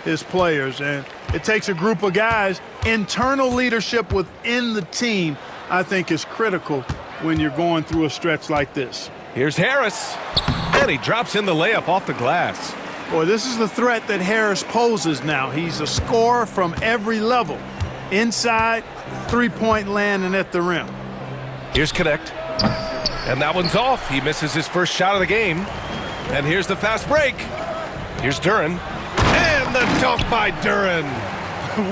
his players. And it takes a group of guys. Internal leadership within the team, I think, is critical when you're going through a stretch like this. Here's Harris, and he drops in the layup off the glass. Boy, this is the threat that Harris poses now. He's a scorer from every level. Inside, three-point land, and at the rim. Here's Connect, and that one's off. He misses his first shot of the game. And here's the fast break. Here's Duren, and the dunk by Duren.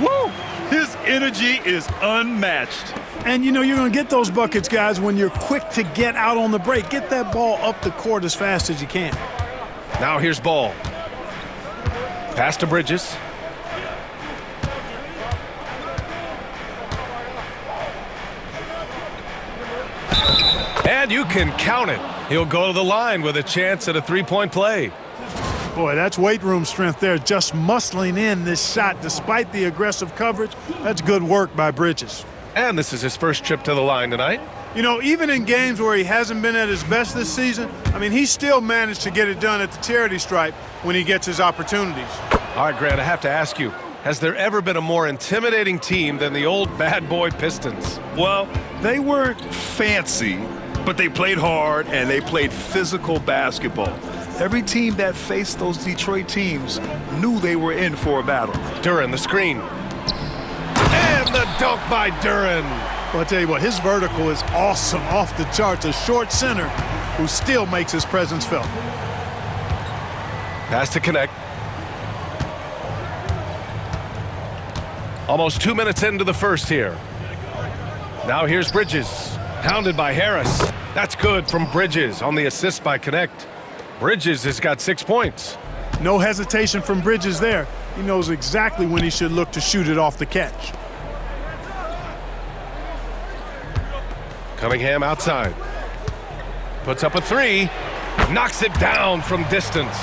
Woo! His energy is unmatched. And, you know, you're going to get those buckets, guys, when you're quick to get out on the break. Get that ball up the court as fast as you can. Now here's Ball. Pass to Bridges. And you can count it. He'll go to the line with a chance at a three-point play. Boy, that's weight room strength there, just muscling in this shot despite the aggressive coverage. That's good work by Bridges. And this is his first trip to the line tonight. You know, even in games where he hasn't been at his best this season, I mean, he still managed to get it done at the charity stripe when he gets his opportunities. All right, Grant, I have to ask you, has there ever been a more intimidating team than the old bad boy Pistons? Well, they weren't fancy, but they played hard and they played physical basketball. Every team that faced those Detroit teams knew they were in for a battle. Duren, the screen. And the dunk by Duren. Well, I'll tell you what, his vertical is awesome, off the charts. A short center who still makes his presence felt. Pass to Connect. Almost 2 minutes into the first here. Now here's Bridges. Hounded by Harris. That's good from Bridges on the assist by Connect. Bridges has got 6 points. No hesitation from Bridges there. He knows exactly when he should look to shoot it off the catch. Cunningham outside. Puts up a three. Knocks it down from distance.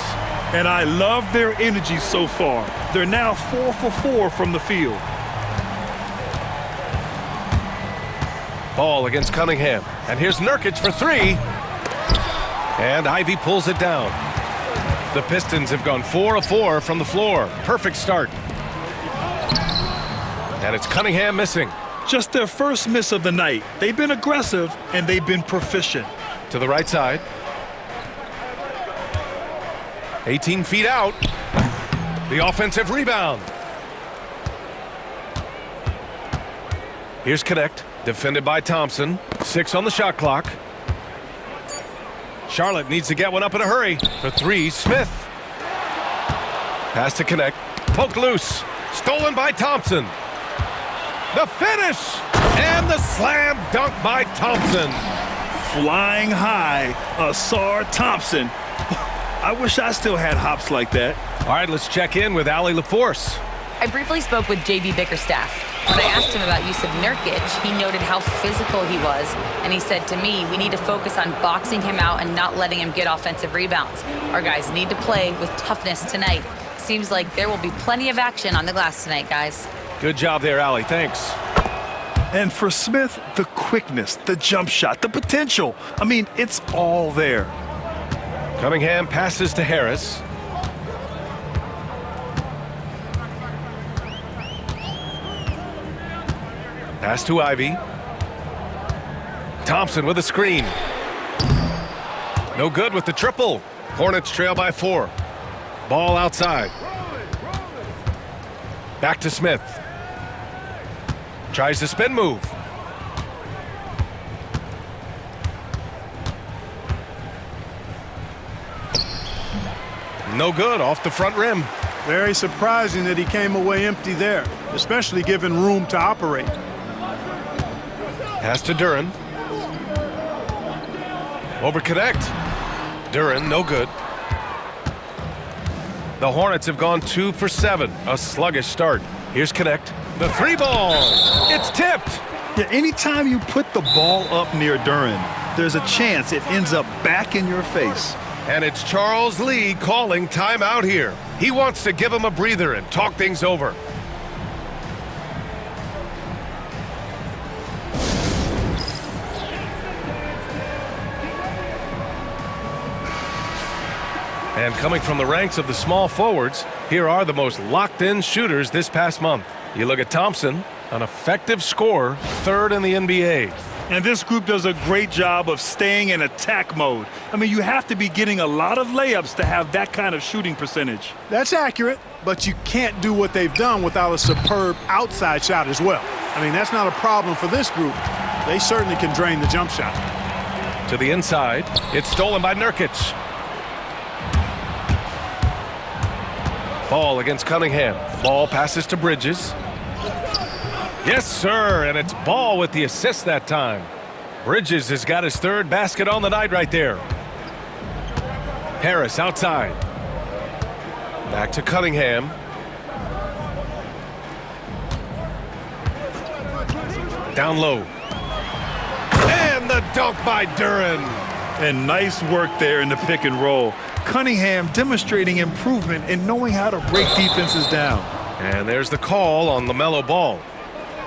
And I love their energy so far. They're now 4 for 4 from the field. Ball against Cunningham. And here's Nurkic for three. And Ivy pulls it down. The Pistons have gone 4 of 4 from the floor. Perfect start. And it's Cunningham missing. Just their first miss of the night. They've been aggressive and they've been proficient. To the right side. 18 feet out. The offensive rebound. Here's Connect. Defended by Thompson. 6 on the shot clock. Charlotte needs to get one up in a hurry. For three, Smith. Pass to Connect. Poked loose. Stolen by Thompson. The finish! And the slam dunk by Thompson. Flying high, Asar Thompson. I wish I still had hops like that. All right, let's check in with Allie LaForce. I briefly spoke with J.B. Bickerstaff. When I asked him about use of Nurkic, he noted how physical he was, and he said to me, we need to focus on boxing him out and not letting him get offensive rebounds. Our guys need to play with toughness tonight. Seems like there will be plenty of action on the glass tonight, guys. Good job there, Allie. Thanks. And for Smith, the quickness, the jump shot, the potential. I mean, it's all there. Cunningham passes to Harris. Pass to Ivy. Thompson with a screen. No good with the triple. Hornets trail by 4. Ball outside. Back to Smith. Tries the spin move. No good, off the front rim. Very surprising that he came away empty there, especially given room to operate. Pass to Duren. Over Connect. Duren, no good. The Hornets have gone 2 for 7. A sluggish start. Here's Connect. The three ball. It's tipped. Yeah, anytime you put the ball up near Duren, there's a chance it ends up back in your face. And it's Charles Lee calling timeout here. He wants to give him a breather and talk things over. And coming from the ranks of the small forwards, here are the most locked-in shooters this past month. You look at Thompson, an effective scorer, 3rd in the NBA. And this group does a great job of staying in attack mode. I mean, you have to be getting a lot of layups to have that kind of shooting percentage. That's accurate, but you can't do what they've done without a superb outside shot as well. I mean, that's not a problem for this group. They certainly can drain the jump shot. To the inside, it's stolen by Nurkic. Ball against Cunningham. Ball passes to Bridges. Yes, sir, and it's Ball with the assist that time. Bridges has got his 3rd basket on the night right there. Harris outside. Back to Cunningham. Down low. And the dunk by Duren. And nice work there in the pick and roll. Cunningham demonstrating improvement in knowing how to break defenses down. And there's the call on LaMelo Ball.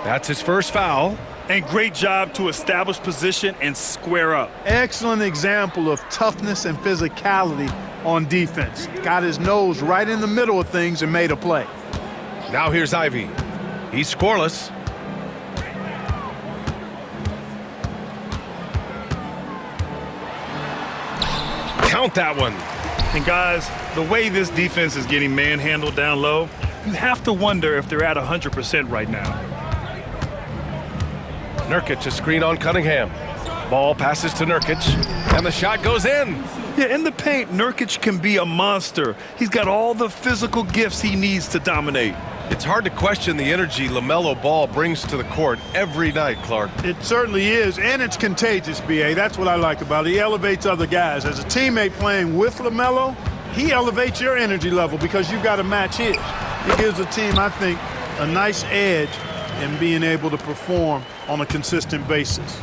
That's his first foul. And great job to establish position and square up. Excellent example of toughness and physicality on defense. Got his nose right in the middle of things and made a play. Now here's Ivy. He's scoreless. Count that one. And guys, the way this defense is getting manhandled down low, you have to wonder if they're at 100% right now. Nurkic, a screen on Cunningham. Ball passes to Nurkic, and the shot goes in. Yeah, in the paint, Nurkic can be a monster. He's got all the physical gifts he needs to dominate. It's hard to question the energy LaMelo Ball brings to the court every night, Clark. It certainly is, and it's contagious, B.A. That's what I like about it. He elevates other guys. As a teammate playing with LaMelo, he elevates your energy level because you've got to match his. He gives the team, I think, a nice edge in being able to perform on a consistent basis.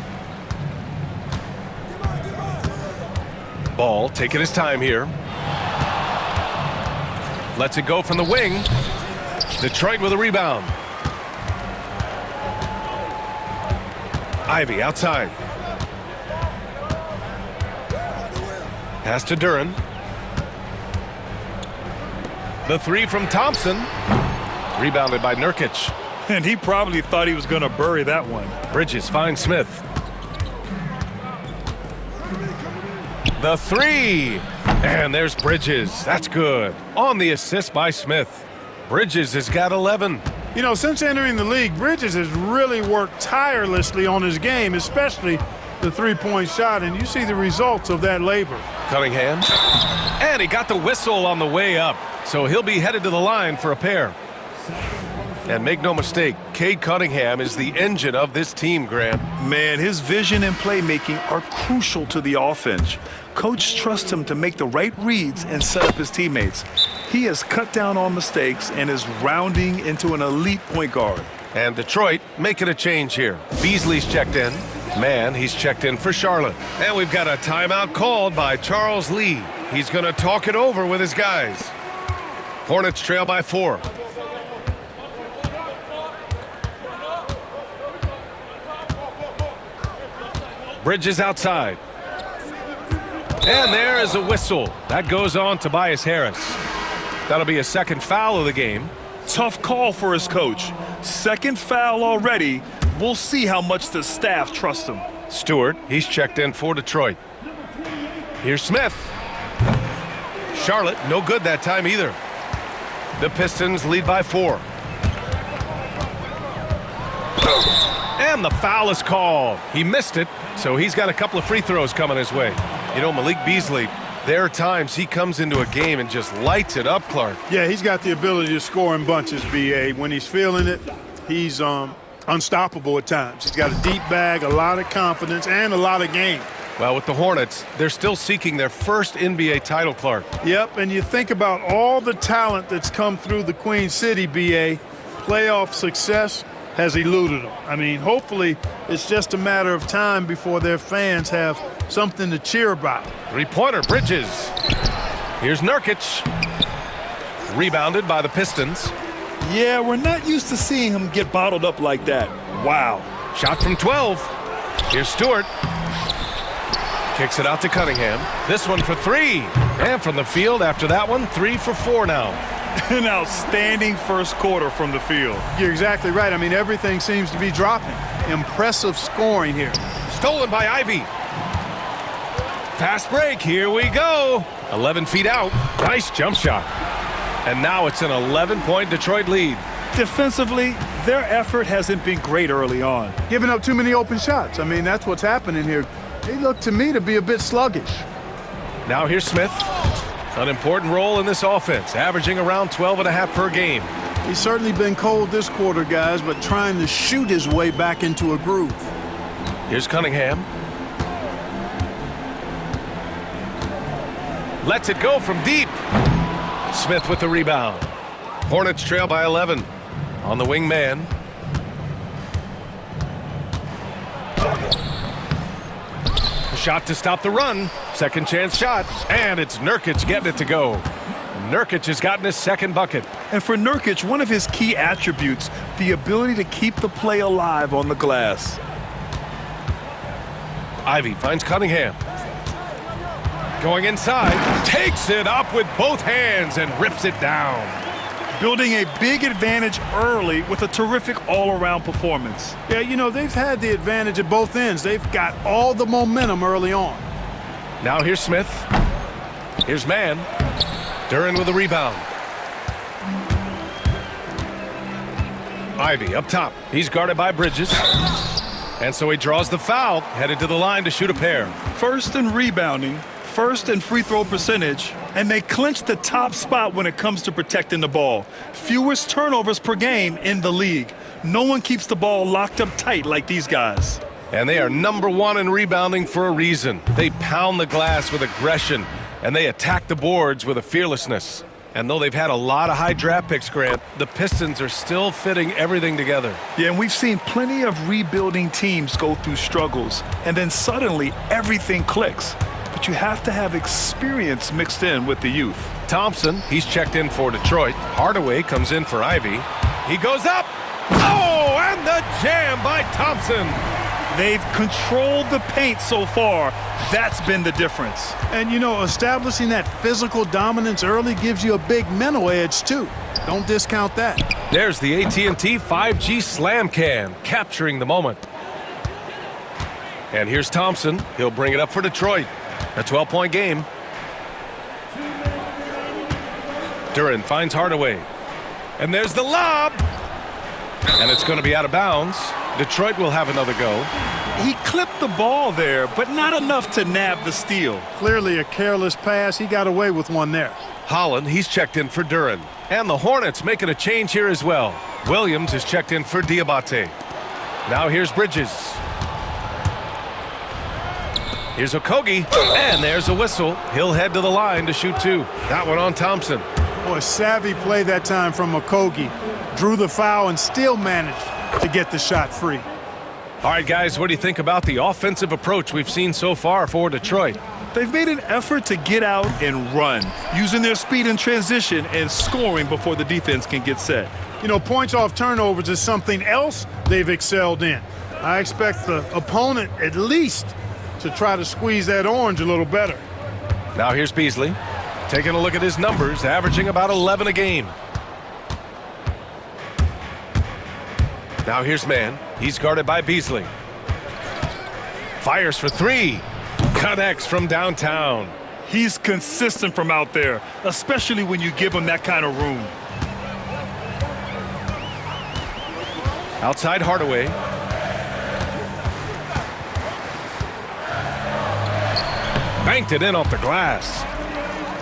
Ball taking his time here. Lets it go from the wing. Detroit with a rebound. Ivy outside. Pass to Duren. The 3 from Thompson. Rebounded by Nurkic. And he probably thought he was going to bury that one. Bridges finds Smith. The 3. And there's Bridges. That's good. On the assist by Smith. Bridges has got 11. You know, since entering the league, Bridges has really worked tirelessly on his game, especially the three-point shot, and you see the results of that labor. Cunningham. And he got the whistle on the way up, so he'll be headed to the line for a pair. And make no mistake, Cade Cunningham is the engine of this team, Grant. Man, his vision and playmaking are crucial to the offense. Coach trusts him to make the right reads and set up his teammates. He has cut down on mistakes and is rounding into an elite point guard. And Detroit making a change here. Beasley's checked in. Man, he's checked in for Charlotte. And we've got a timeout called by Charles Lee. He's going to talk it over with his guys. Hornets trail by 4. Bridges outside. And there is a whistle. That goes on Tobías Harris. That'll be a second foul of the game. Tough call for his coach. Second foul already. We'll see how much the staff trusts him. Stewart, he's checked in for Detroit. Here's Smith. Charlotte, no good that time either. The Pistons lead by 4. And the foul is called. He missed it, so he's got a couple of free throws coming his way. You know, Malik Beasley, there are times he comes into a game and just lights it up, Clark. Yeah, he's got the ability to score in bunches, B.A. When he's feeling it, he's unstoppable at times. He's got a deep bag, a lot of confidence, and a lot of game. Well, with the Hornets, they're still seeking their first NBA title, Clark. Yep, and you think about all the talent that's come through the Queen City, B.A., playoff success has eluded them. I mean, hopefully it's just a matter of time before their fans have something to cheer about. Three-pointer, Bridges. Here's Nurkic. Rebounded by the Pistons. Yeah, we're not used to seeing him get bottled up like that. Wow. Shot from 12. Here's Stewart. Kicks it out to Cunningham. This one for three. And from the field after that one, 3 for 4 now. An outstanding first quarter from the field. You're exactly right. I mean, everything seems to be dropping. Impressive scoring here. Stolen by Ivy. Fast break. Here we go. 11 feet out. Nice jump shot. And now it's an 11-point Detroit lead. Defensively, their effort hasn't been great early on. Giving up too many open shots. I mean, that's what's happening here. They look to me to be a bit sluggish. Now here's Smith. An important role in this offense, averaging around 12.5 per game. He's certainly been cold this quarter, guys, but trying to shoot his way back into a groove. Here's Cunningham. Lets it go from deep. Smith with the rebound. Hornets trail by 11. On the wing man. Shot to stop the run. Second chance shot. And it's Nurkic getting it to go. Nurkic has gotten his second bucket. And for Nurkic, one of his key attributes, the ability to keep the play alive on the glass. Ivy finds Cunningham. Going inside. Takes it up with both hands and rips it down. Building a big advantage early with a terrific all-around performance. Yeah, you know, they've had the advantage at both ends. They've got all the momentum early on. Now here's Smith. Here's Mann. Duren with a rebound. Ivy up top. He's guarded by Bridges. And so he draws the foul, headed to the line to shoot a pair. First in rebounding, first in free throw percentage, and they clinch the top spot when it comes to protecting the ball. Fewest turnovers per game in the league. No one keeps the ball locked up tight like these guys. And they are #1 in rebounding for a reason. They pound the glass with aggression, and they attack the boards with a fearlessness. And though they've had a lot of high draft picks, Grant, the Pistons are still fitting everything together. Yeah, and we've seen plenty of rebuilding teams go through struggles, and then suddenly everything clicks. But you have to have experience mixed in with the youth. Thompson, he's checked in for Detroit. Hardaway comes in for Ivy. He goes up. Oh, and the jam by Thompson. They've controlled the paint so far. That's been the difference. And, you know, establishing that physical dominance early gives you a big mental edge, too. Don't discount that. There's the AT&T 5G Slam Cam, capturing the moment. And here's Thompson. He'll bring it up for Detroit. A 12-point game. Duren finds Hardaway. And there's the lob. And it's going to be out of bounds. Detroit will have another go. He clipped the ball there, but not enough to nab the steal. Clearly a careless pass. He got away with one there. Holland, he's checked in for Duren. And the Hornets making a change here as well. Williams is checked in for Diabate. Now here's Bridges. Here's Okogie, and there's a whistle. He'll head to the line to shoot two. That one on Thompson. Boy, savvy play that time from Okogie. Drew the foul and still managed to get the shot free. All right, guys, what do you think about the offensive approach we've seen so far for Detroit? They've made an effort to get out and run, using their speed in transition and scoring before the defense can get set. You know, points off turnovers is something else they've excelled in. I expect the opponent at least to try to squeeze that orange a little better. Now here's Beasley, taking a look at his numbers, averaging about 11 a game. Now here's Mann. He's guarded by Beasley. Fires for three. Connects from downtown. He's consistent from out there, especially when you give him that kind of room. Outside Hardaway. Banked it in off the glass.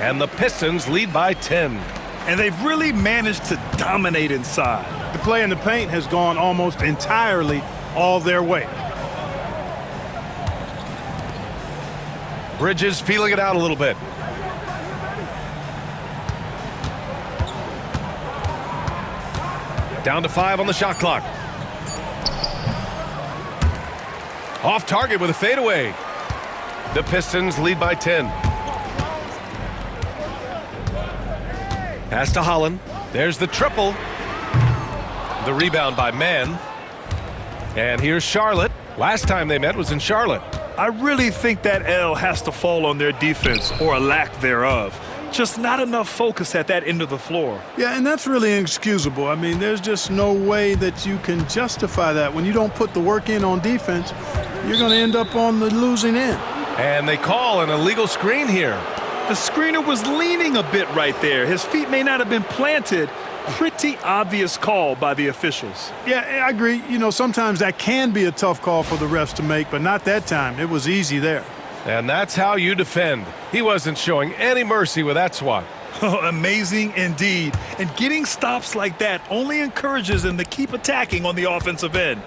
And the Pistons lead by 10. And they've really managed to dominate inside. The play in the paint has gone almost entirely all their way. Bridges feeling it out a little bit. Down to 5 on the shot clock. Off target with a fadeaway. The Pistons lead by 10. Pass to Holland. There's the triple. The rebound by Mann. And here's Charlotte. Last time they met was in Charlotte. I really think that L has to fall on their defense, or a lack thereof. Just not enough focus at that end of the floor. Yeah, and that's really inexcusable. I mean, there's just no way that you can justify that. When you don't put the work in on defense, you're going to end up on the losing end. And they call an illegal screen here. The screener was leaning a bit right there. His feet may not have been planted. Pretty obvious call by the officials. Yeah, I agree. You know, sometimes that can be a tough call for the refs to make, but not that time. It was easy there. And that's how you defend. He wasn't showing any mercy with that swat. Amazing indeed. And getting stops like that only encourages him to keep attacking on the offensive end.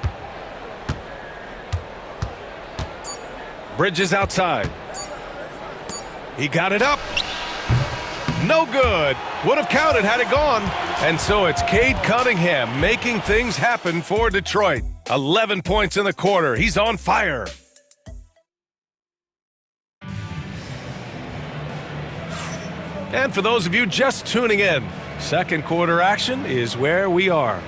Bridges outside. He got it up. No good. Would have counted had it gone. And so it's Cade Cunningham making things happen for Detroit. 11 points in the quarter. He's on fire. And for those of you just tuning in, second quarter action is where we are.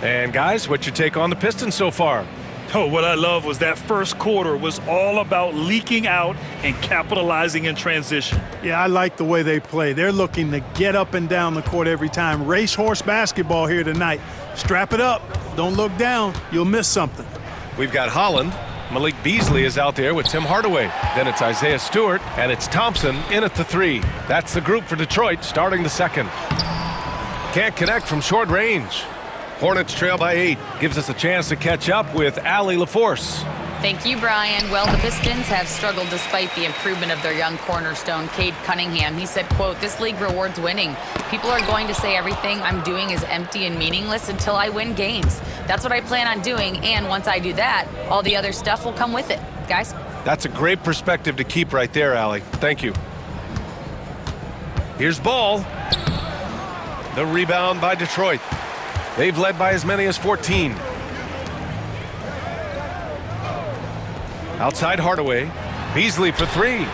And guys, what's your take on the Pistons so far? Oh, what I love was that first quarter was all about leaking out and capitalizing in transition. Yeah, I like the way they play. They're looking to get up and down the court every time. Racehorse basketball here tonight. Strap it up. Don't look down. You'll miss something. We've got Holland. Malik Beasley is out there with Tim Hardaway. Then it's Isaiah Stewart, and it's Thompson in at the 3. That's the group for Detroit starting the second. Can't connect from short range. Hornets trail by 8. Gives us a chance to catch up with Allie LaForce. Thank you, Brian. Well, the Pistons have struggled despite the improvement of their young cornerstone, Cade Cunningham. He said, quote, "This league rewards winning. People are going to say everything I'm doing is empty and meaningless until I win games. That's what I plan on doing, and once I do that, all the other stuff will come with it." Guys? That's a great perspective to keep right there, Allie. Thank you. Here's Ball. The rebound by Detroit. They've led by as many as 14. Outside Hardaway. Beasley for 3.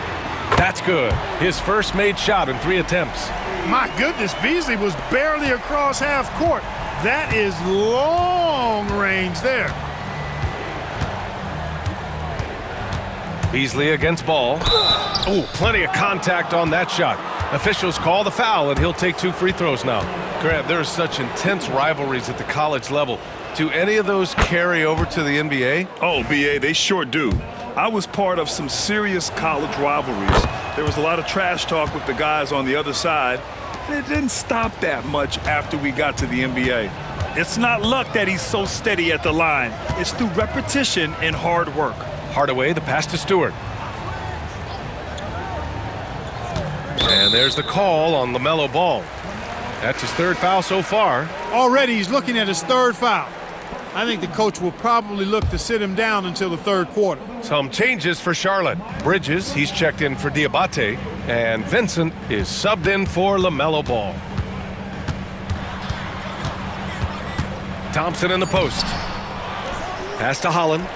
That's good. His first made shot in 3 attempts. My goodness, Beasley was barely across half court. That is long range there. Beasley against Ball. Oh, plenty of contact on that shot. Officials call the foul, and he'll take 2 free throws now. Grant, there are such intense rivalries at the college level. Do any of those carry over to the NBA? Oh, BA, they sure do. I was part of some serious college rivalries. There was a lot of trash talk with the guys on the other side, and it didn't stop that much after we got to the NBA. It's not luck that he's so steady at the line. It's through repetition and hard work. Hardaway, the pass to Stewart. And there's the call on LaMelo Ball. That's his 3rd foul so far. Already he's looking at his 3rd foul. I think the coach will probably look to sit him down until the 3rd quarter. Some changes for Charlotte. Bridges, he's checked in for Diabate, and Vincent is subbed in for LaMelo Ball. Thompson in the post. Pass to Holland.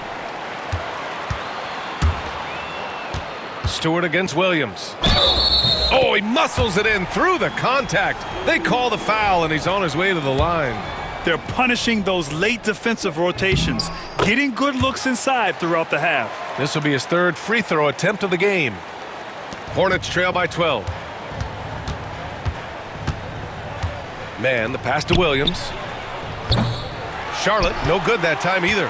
Stewart against Williams. Oh, he muscles it in through the contact. They call the foul, and he's on his way to the line. They're punishing those late defensive rotations, getting good looks inside throughout the half. This will be his 3rd free throw attempt of the game. Hornets trail by 12. Man, the pass to Williams. Charlotte, no good that time either.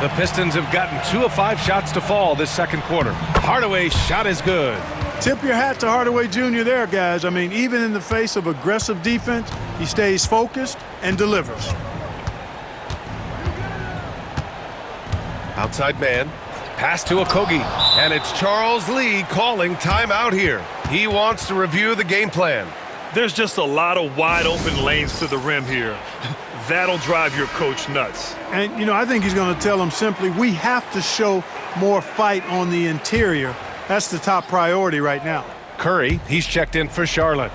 The Pistons have gotten 2 of 5 shots to fall this second quarter. Hardaway's shot is good. Tip your hat to Hardaway Jr. there, guys. I mean, even in the face of aggressive defense, he stays focused and delivers. Outside man. Pass to Okogie. And it's Charles Lee calling timeout here. He wants to review the game plan. There's just a lot of wide open lanes to the rim here. That'll drive your coach nuts. And, you know, I think he's going to tell them simply, we have to show more fight on the interior. That's the top priority right now. Curry, he's checked in for Charlotte.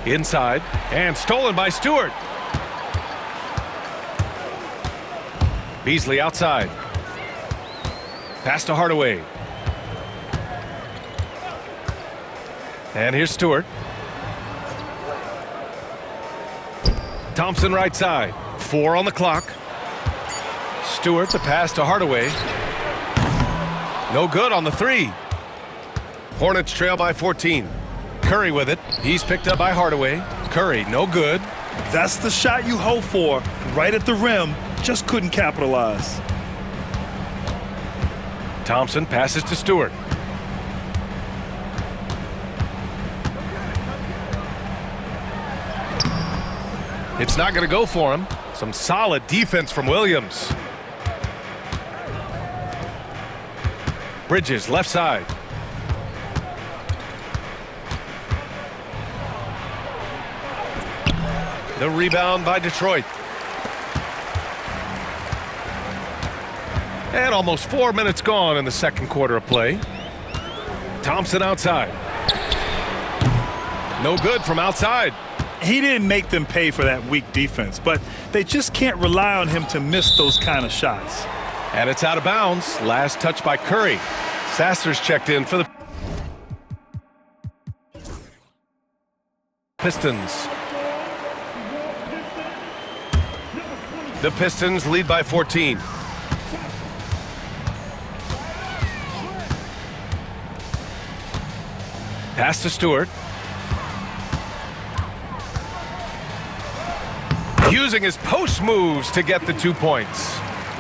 Inside, and stolen by Stewart. Beasley outside. Pass to Hardaway. And here's Stewart. Thompson right side. 4 on the clock. Stewart, the pass to Hardaway. No good on the three. Hornets trail by 14. Curry with it. He's picked up by Hardaway. Curry, no good. That's the shot you hope for. Right at the rim, just couldn't capitalize. Thompson passes to Stewart. It's not going to go for him. Some solid defense from Williams. Bridges, left side. The rebound by Detroit. And almost 4 minutes gone in the second quarter of play. Thompson outside. No good from outside. He didn't make them pay for that weak defense, but they just can't rely on him to miss those kind of shots. And it's out of bounds. Last touch by Curry. Sasser's checked in for the Pistons. The Pistons lead by 14. Pass to Stewart. Using his post moves to get the 2 points.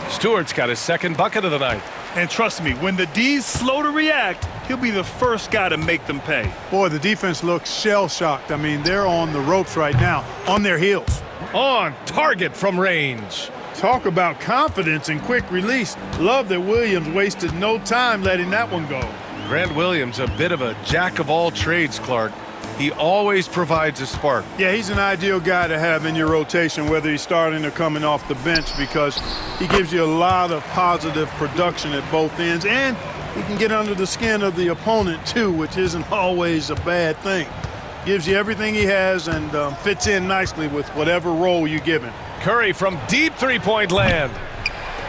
Stewart's got his second bucket of the night. And trust me, when the D's slow to react, he'll be the first guy to make them pay. Boy, the defense looks shell-shocked. I mean, they're on the ropes right now, on their heels. On target from range. Talk about confidence and quick release. Love that Williams wasted no time letting that one go. Grant Williams, a bit of a jack of all trades, Clark. He always provides a spark. Yeah, he's an ideal guy to have in your rotation, whether he's starting or coming off the bench, because he gives you a lot of positive production at both ends, and he can get under the skin of the opponent too, which isn't always a bad thing. Gives you everything he has and fits in nicely with whatever role you give him. Curry from deep three-point land.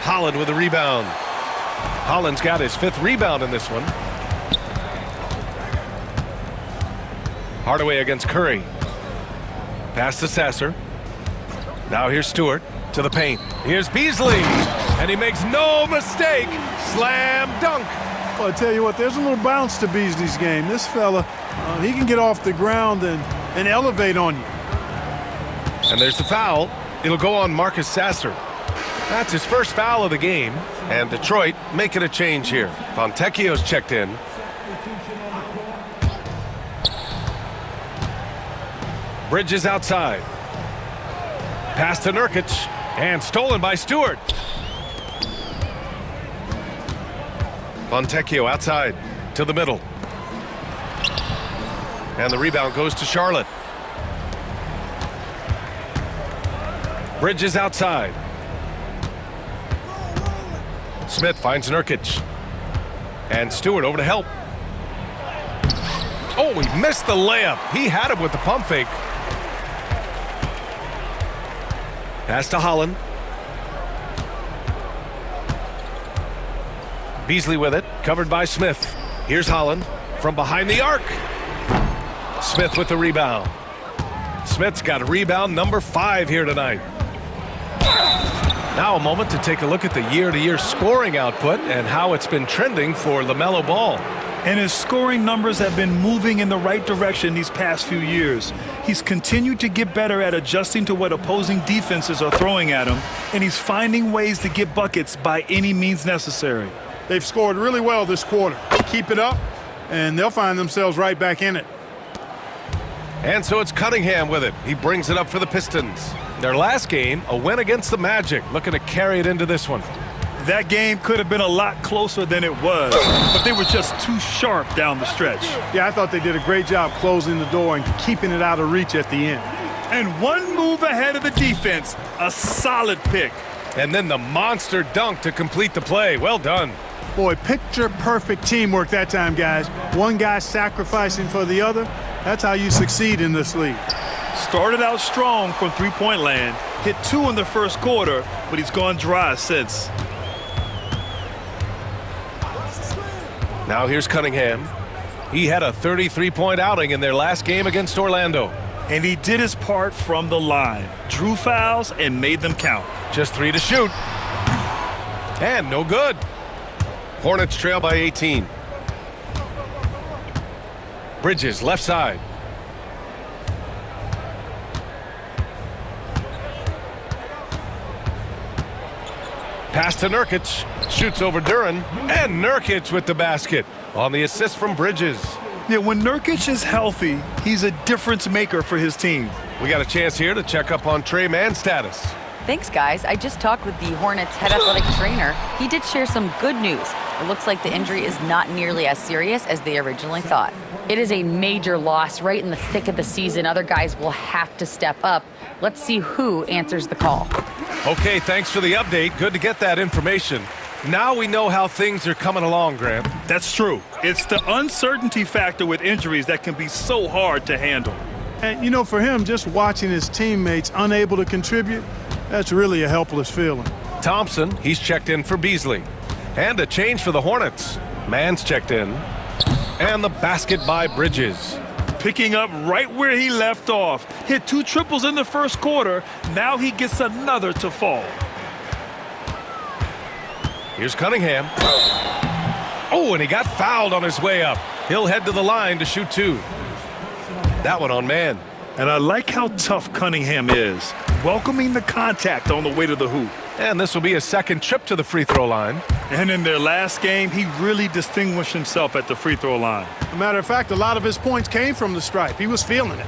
Holland with a rebound. Holland's got his 5th rebound in this one. Hardaway against Curry. Pass to Sasser. Now here's Stewart to the paint. Here's Beasley. And he makes no mistake. Slam dunk. Well, I tell you what, there's a little bounce to Beasley's game. This fella, he can get off the ground and elevate on you. And there's the foul. It'll go on Marcus Sasser. That's his first foul of the game. And Detroit making a change here. Fontecchio's checked in. Bridges outside. Pass to Nurkic. And stolen by Stewart. Fontecchio outside to the middle. And the rebound goes to Charlotte. Bridges outside. Smith finds Nurkic. And Stewart over to help. Oh, he missed the layup. He had him with the pump fake. Pass to Holland. Beasley with it, covered by Smith. Here's Holland from behind the arc. Smith with the rebound. Smith's got rebound number 5 here tonight. Now a moment to take a look at the year-to-year scoring output and how it's been trending for LaMelo Ball. And his scoring numbers have been moving in the right direction these past few years. He's continued to get better at adjusting to what opposing defenses are throwing at him, and he's finding ways to get buckets by any means necessary. They've scored really well this quarter. Keep it up, and they'll find themselves right back in it. And so it's Cunningham with it. He brings it up for the Pistons. Their last game, a win against the Magic, looking to carry it into this one. That game could have been a lot closer than it was, but they were just too sharp down the stretch. Yeah, I thought they did a great job closing the door and keeping it out of reach at the end. And one move ahead of the defense, a solid pick. And then the monster dunk to complete the play. Well done. Boy, picture-perfect teamwork that time, guys. One guy sacrificing for the other. That's how you succeed in this league. Started out strong from three-point land, hit 2 in the first quarter, but he's gone dry since. Now here's Cunningham. He had a 33-point outing in their last game against Orlando. And he did his part from the line. Drew fouls and made them count. Just 3 to shoot. And no good. Hornets trail by 18. Bridges, left side. Pass to Nurkic. Shoots over Duren. And Nurkic with the basket on the assist from Bridges. Yeah, when Nurkic is healthy, he's a difference maker for his team. We got a chance here to check up on Trey Mann's status. Thanks, guys. I just talked with the Hornets head athletic trainer. He did share some good news. It looks like the injury is not nearly as serious as they originally thought. It is a major loss right in the thick of the season. Other guys will have to step up. Let's see who answers the call. Okay, thanks for the update. Good to get that information. Now we know how things are coming along, Grant. That's true. It's the uncertainty factor with injuries that can be so hard to handle. And, you know, for him, just watching his teammates unable to contribute, that's really a helpless feeling. Thompson, he's checked in for Beasley. And a change for the Hornets. Mann's checked in. And the basket by Bridges. Picking up right where he left off. Hit 2 triples in the first quarter. Now he gets another to fall. Here's Cunningham. Oh, and he got fouled on his way up. He'll head to the line to shoot 2. That one on Mann. And I like how tough Cunningham is, welcoming the contact on the way to the hoop. And this will be his second trip to the free throw line. And in their last game, he really distinguished himself at the free throw line. As a matter of fact, a lot of his points came from the stripe. He was feeling it.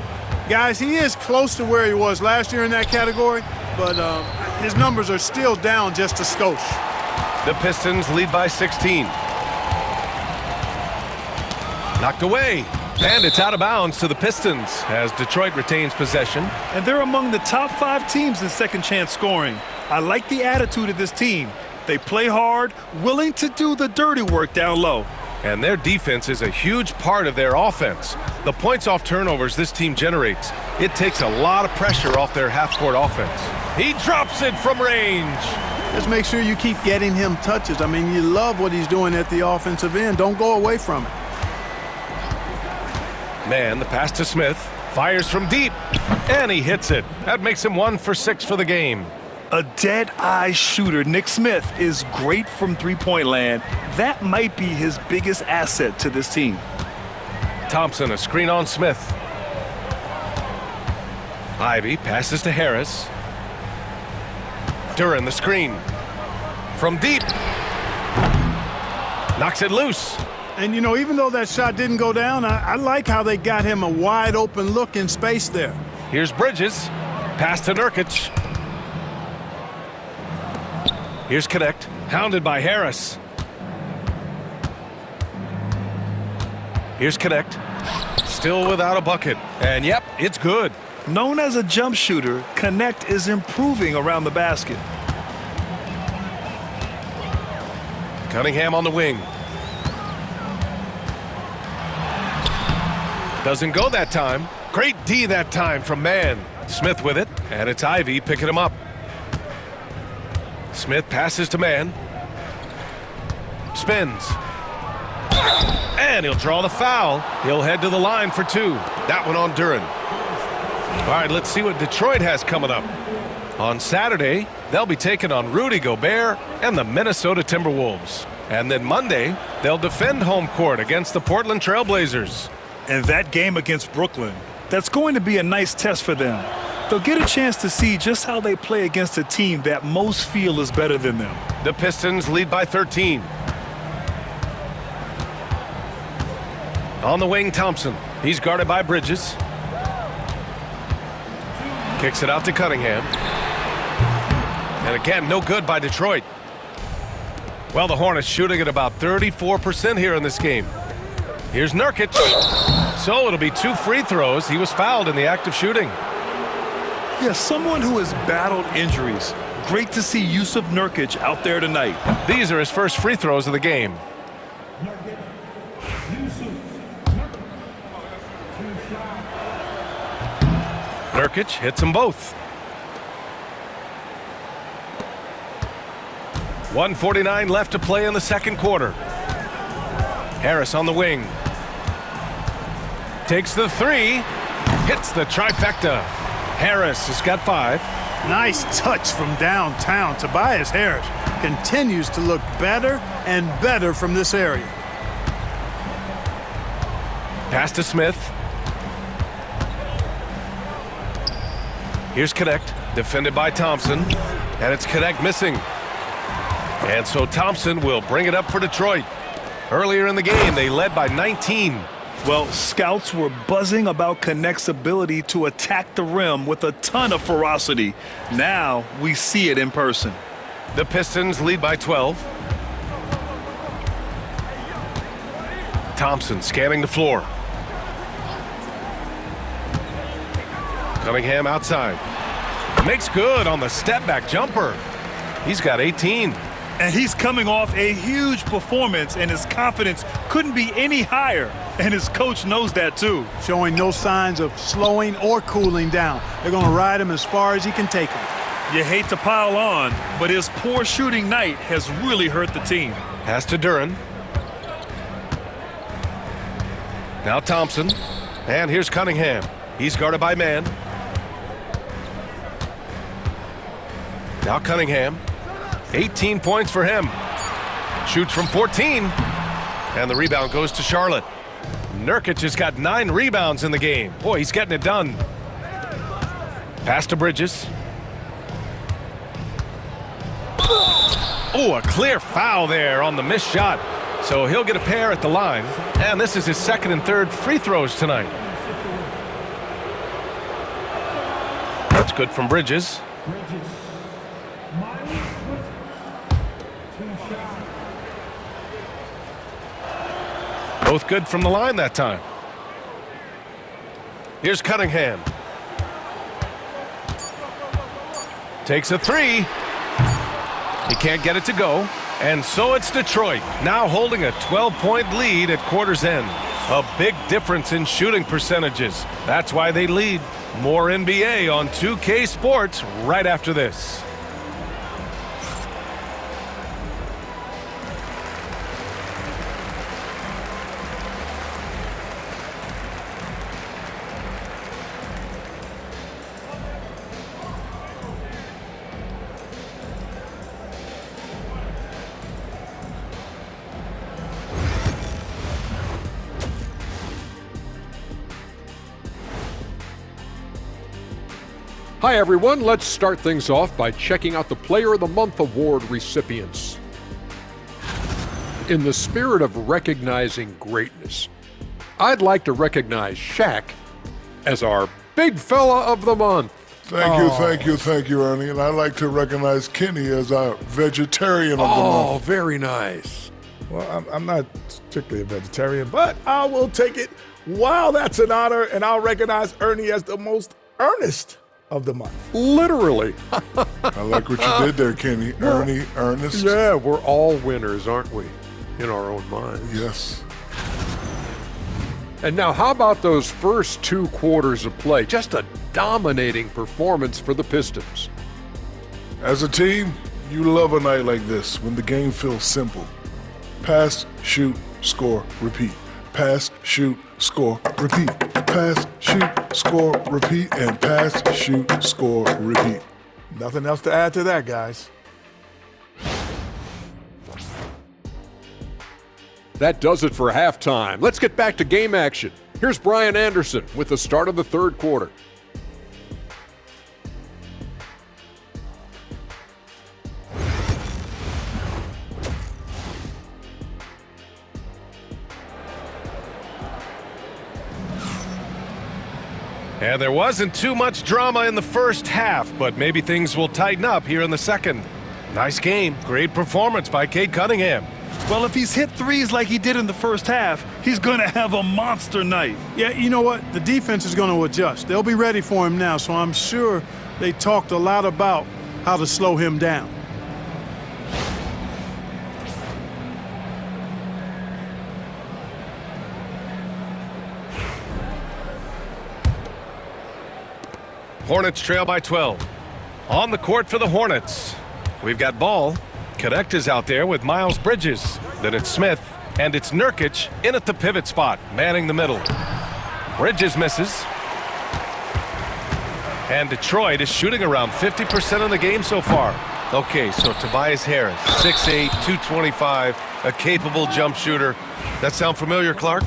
Guys, he is close to where he was last year in that category, but his numbers are still down just a skosh. The Pistons lead by 16. Knocked away. And it's out of bounds to the Pistons as Detroit retains possession. And they're among the top 5 teams in second chance scoring. I like the attitude of this team. They play hard, willing to do the dirty work down low. And their defense is a huge part of their offense. The points off turnovers this team generates, it takes a lot of pressure off their half-court offense. He drops it from range. Just make sure you keep getting him touches. I mean, you love what he's doing at the offensive end. Don't go away from it. Mann, the pass to Smith, fires from deep, and he hits it. That makes him 1 for 6 for the game. A dead-eye shooter, Nick Smith, is great from three-point land. That might be his biggest asset to this team. Thompson, a screen on Smith. Ivy passes to Harris. Duren, the screen. From deep. Knocks it loose. And, you know, even though that shot didn't go down, I like how they got him a wide-open look in space there. Here's Bridges. Pass to Nurkic. Here's Connect. Hounded by Harris. Here's Connect. Still without a bucket. And, yep, it's good. Known as a jump shooter, Connect is improving around the basket. Cunningham on the wing. Doesn't go that time. Great D that time from Mann. Smith with it, and it's Ivy picking him up. Smith passes to Mann. Spins. And he'll draw the foul. He'll head to the line for 2. That one on Duren. All right, let's see what Detroit has coming up. On Saturday, they'll be taking on Rudy Gobert and the Minnesota Timberwolves. And then Monday, they'll defend home court against the Portland Trail Blazers. And that game against Brooklyn, that's going to be a nice test for them. They'll get a chance to see just how they play against a team that most feel is better than them. The Pistons lead by 13. On the wing, Thompson. He's guarded by Bridges. Kicks it out to Cunningham. And again, no good by Detroit. Well, the Hornets shooting at about 34% here in this game. Here's Nurkic. So it'll be 2 free throws. He was fouled in the act of shooting. Yeah, someone who has battled injuries. Great to see Yusuf Nurkic out there tonight. These are his first free throws of the game. Nurkic hits them both. 1:49 left to play in the second quarter. Harris on the wing. Takes the 3. Hits the trifecta. Harris has got 5. Nice touch from downtown. Tobías Harris continues to look better and better from this area. Pass to Smith. Here's Connect, defended by Thompson, and it's Connect missing. And so Thompson will bring it up for Detroit. Earlier in the game, they led by 19. Well, scouts were buzzing about Connect's ability to attack the rim with a ton of ferocity. Now we see it in person. The Pistons lead by 12. Thompson scanning the floor. Cunningham outside. Makes good on the step-back jumper. He's got 18. And he's coming off a huge performance, and his confidence couldn't be any higher. And his coach knows that, too. Showing no signs of slowing or cooling down. They're going to ride him as far as he can take him. You hate to pile on, but his poor shooting night has really hurt the team. Pass to Duren. Now Thompson. And here's Cunningham. He's guarded by man. Now Cunningham. 18 points for him. Shoots from 14. And the rebound goes to Charlotte. Nurkic has got 9 rebounds in the game. Boy, he's getting it done. Pass to Bridges. Oh, a clear foul there on the missed shot. So he'll get a pair at the line. And this is his second and third free throws tonight. That's good from Bridges. Both good from the line that time. Here's Cunningham. Takes a three. He can't get it to go. And so it's Detroit, now holding a 12-point lead at quarter's end. A big difference in shooting percentages. That's why they lead. More NBA on 2K Sports right after this. Hi everyone, let's start things off by checking out the Player of the Month award recipients. In the spirit of recognizing greatness, I'd like to recognize Shaq as our Big Fella of the Month. Thank you, Ernie. And I'd like to recognize Kenny as our Vegetarian of the Month. Oh, very nice. Well, I'm not strictly a vegetarian, but I will take it while that's an honor, and I'll recognize Ernie as the most earnest of the month. Literally. I like what you did there, Kenny. Ernie, Ernest. Yeah, we're all winners, aren't we? In our own minds. Yes. And now, how about those first 2 quarters of play? Just a dominating performance for the Pistons. As a team, you love a night like this when the game feels simple. Pass, shoot, score, repeat. Pass, shoot, score, repeat. Pass, shoot, score, repeat, and pass, shoot, score, repeat. Nothing else to add to that, guys. That does it for halftime. Let's get back to game action. Here's Brian Anderson with the start of the third quarter. And there wasn't too much drama in the first half, but maybe things will tighten up here in the second. Nice game. Great performance by Cade Cunningham. Well, if he's hit threes like he did in the first half, he's going to have a monster night. Yeah, you know what? The defense is going to adjust. They'll be ready for him now, so I'm sure they talked a lot about how to slow him down. Hornets trail by 12. On the court for the Hornets. We've got Ball. Connect is out there with Miles Bridges. Then it's Smith. And it's Nurkic in at the pivot spot, manning the middle. Bridges misses. And Detroit is shooting around 50% in the game so far. Okay, so Tobias Harris, 6'8", 225, a capable jump shooter. That sound familiar, Clark?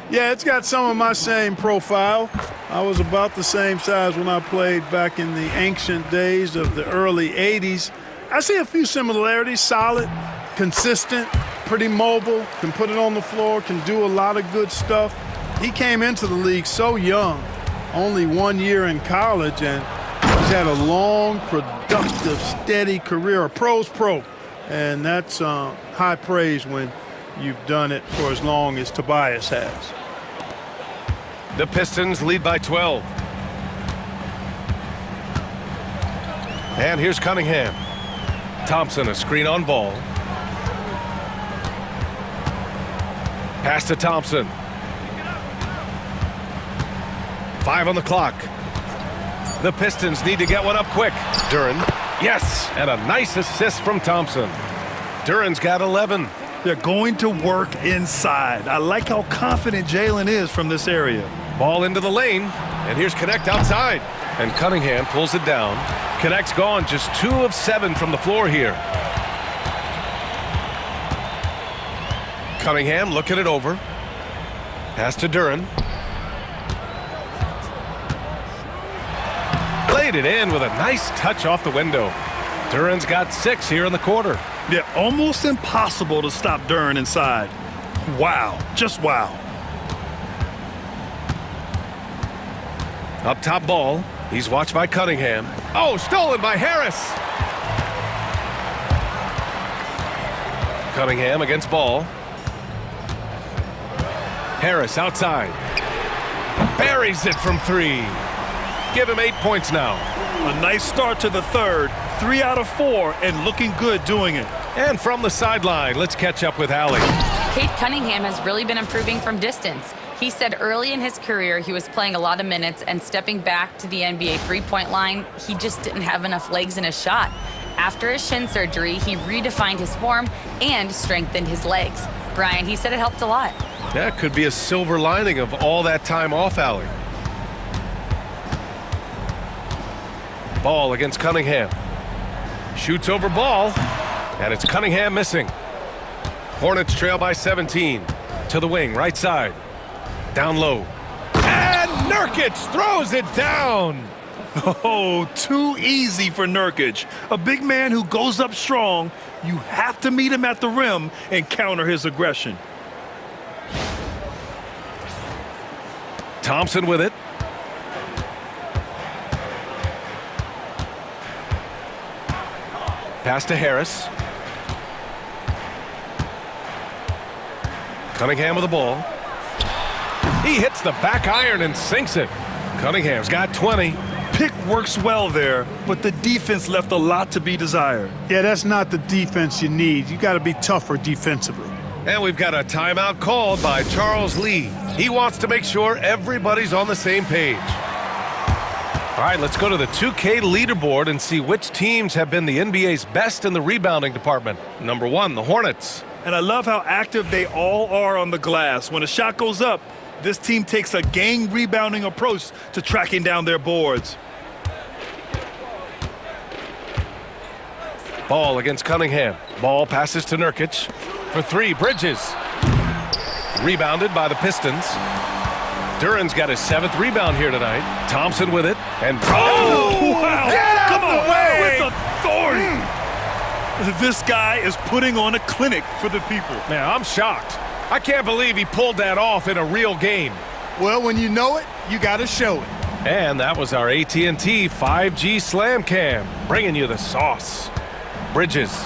Yeah, it's got some of my same profile. I was about the same size when I played back in the ancient days of the early 80s. I see a few similarities: solid, consistent, pretty mobile, can put it on the floor, can do a lot of good stuff. He came into the league so young, only 1 year in college, and he's had a long, productive, steady career, a pro's pro. And that's high praise when you've done it for as long as Tobias has. The Pistons lead by 12. And here's Cunningham. Thompson, a screen on Ball. Pass to Thompson. 5 on the clock. The Pistons need to get one up quick. Duren, yes, and a nice assist from Thompson. Duren's got 11. They're going to work inside. I like how confident Jalen is from this area. Ball into the lane, and here's Connect outside. And Cunningham pulls it down. Connect's gone just 2 of 7 from the floor here. Cunningham looking it over. Pass to Duren. Laid it in with a nice touch off the window. Duren's got 6 here in the quarter. Yeah, almost impossible to stop Duren inside. Wow, just wow. Up top Ball. He's watched by Cunningham. Oh, stolen by Harris. Cunningham against Ball. Harris outside. Buries it from 3. Give him 8 points now. A nice start to the third. 3 out of 4 and looking good doing it. And from the sideline, let's catch up with Allie. Cade Cunningham has really been improving from distance. He said early in his career he was playing a lot of minutes, and stepping back to the NBA three-point line, he just didn't have enough legs in his shot. After his shin surgery, he redefined his form and strengthened his legs. Brian, he said it helped a lot. That could be a silver lining of all that time off, Allie. Ball against Cunningham. Shoots over Ball, and it's Cunningham missing. Hornets trail by 17. To the wing, right side. Down low. And Nurkic throws it down. Oh, too easy for Nurkic. A big man who goes up strong. You have to meet him at the rim and counter his aggression. Thompson with it. Pass to Harris. Cunningham with the ball. He hits the back iron and sinks it. Cunningham's got 20. Pick works well there, but the defense left a lot to be desired. Yeah, that's not the defense you need. You got to be tougher defensively. And we've got a timeout called by Charles Lee. He wants to make sure everybody's on the same page. All right, let's go to the 2K leaderboard and see which teams have been the NBA's best in the rebounding department. Number 1, the Hornets. And I love how active they all are on the glass. When a shot goes up, this team takes a gang rebounding approach to tracking down their boards. Ball against Cunningham. Ball passes to Nurkic. For 3, Bridges. Rebounded by the Pistons. Duren's got his 7th rebound here tonight. Thompson with it. And oh, wow! Get out Come the on, way! with authority. This guy is putting on a clinic for the people. Man, I'm shocked. I can't believe he pulled that off in a real game. Well, when you know it, you got to show it. And that was our AT&T 5G Slam Cam, bringing you the sauce. Bridges.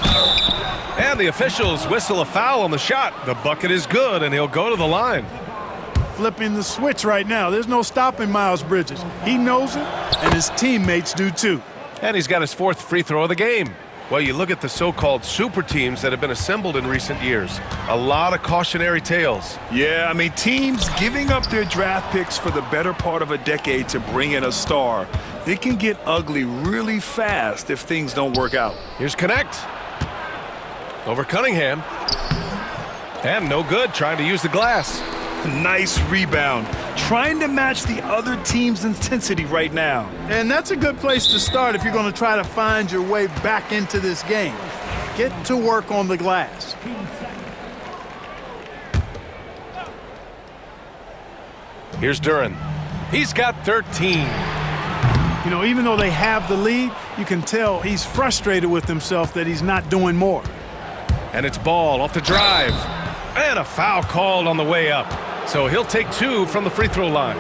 And the officials whistle a foul on the shot. The bucket is good, and he'll go to the line. Flipping the switch right now. There's no stopping Miles Bridges. He knows it, and his teammates do too. And he's got his 4th free throw of the game. Well, you look at the so-called super teams that have been assembled in recent years. A lot of cautionary tales. Yeah, I mean, teams giving up their draft picks for the better part of a decade to bring in a star. It can get ugly really fast if things don't work out. Here's Connect. Over Cunningham. And no good, trying to use the glass. Nice rebound. Trying to match the other team's intensity right now. And that's a good place to start if you're going to try to find your way back into this game. Get to work on the glass. Here's Duran. He's got 13. You know, even though they have the lead, you can tell he's frustrated with himself that he's not doing more. And it's Ball off the drive. And a foul called on the way up. So he'll take 2 from the free throw line.